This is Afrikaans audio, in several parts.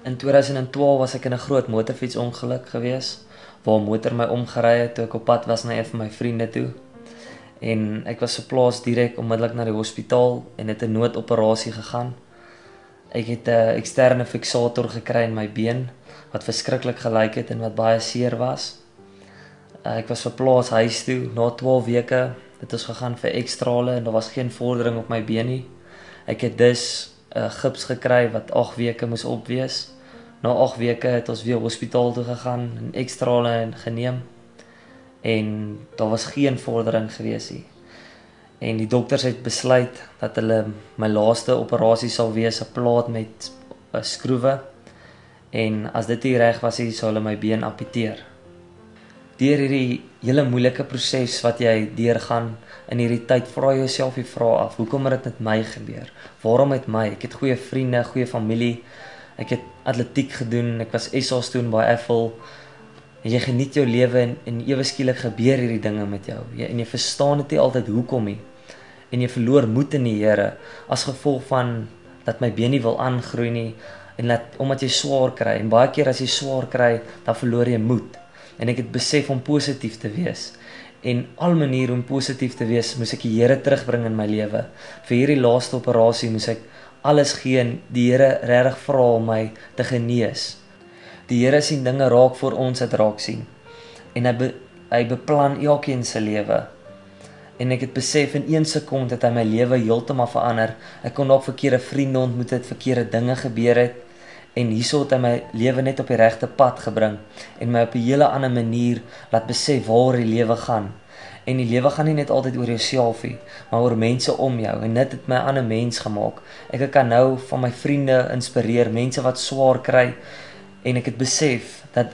In 2012 was ek in 'n groot motorfietsongeluk gewees, waar 'n motor my omgery het toe ek op pad was na een van my vriende toe. En ek was geplaas direk onmiddellik na die hospitaal en het 'n noodoperasie gegaan. Ek het 'n eksterne fiksator gekry in my been, wat verskriklik gelyk het en wat baie seer was. Ek was verplaas huis toe na 12 weke. Dit is gegaan vir ekstrale en daar was geen vordering op my been nie. Ek het dus 'n gips gekry wat 8 weke moes opwees. Na 8 weke het ons weer hospitaal toe gegaan en ekstrale geneem. En daar was geen vordering gewees nie. En die dokters het besluit dat hulle my laaste operasie sal wees 'n plaat met skroewe. En as dit nie reg was nie, sou hulle my been amputeer. Deur hierdie hele moeilike proses wat jy deurgaan in hierdie tyd, vra jy jouself die vraag af, hoekom het dit met my gebeur? Waarom met my? Ek het goeie vriende, goeie familie. Ek het atletiek gedoen, ek was SA's toe by Eiffel. En jy geniet jou lewe en ewe skielik gebeur hierdie dinge met jou. En jy verstaan dit nie altyd hoekom nie. En jy verloor moed in die Here as gevolg van dat my been nie wil aangroei nie en omdat jy swaar kry. En baie keer as jy swaar kry, dan verloor jy moed. En ek het besef om positief te wees. En al maniere om positief te wees, moes ek die Here terugbring in my lewe. Vir hierdie laaste operasie moes ek alles gee en die Here regtig vra om my te genees. Die Here sien dinge raak voor ons het raak sien. En hy beplan elkeen se lewe. En ek het besef in 1 sekond het hy my lewe heeltemal verander. Ek kon dalk verkeerde vriende ontmoet het, verkeerde dinge gebeur het. En hierso het hy my lewe net op die regte pad gebring. En my op 'n hele ander manier laat besef waar die lewe gaan. En die lewe gaan nie net altyd oor jouself nie, maar oor mense om jou. En dit het my 'n ander mens gemaak. Ek kan nou van my vriende inspireer, mense wat swaar kry. En ek het besef dat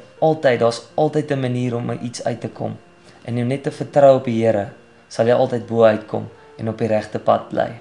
daar's altyd 'n manier om iets uit te kom. En om net te vertrou op die Here, sal jy altyd bo uitkom en op die regte pad bly.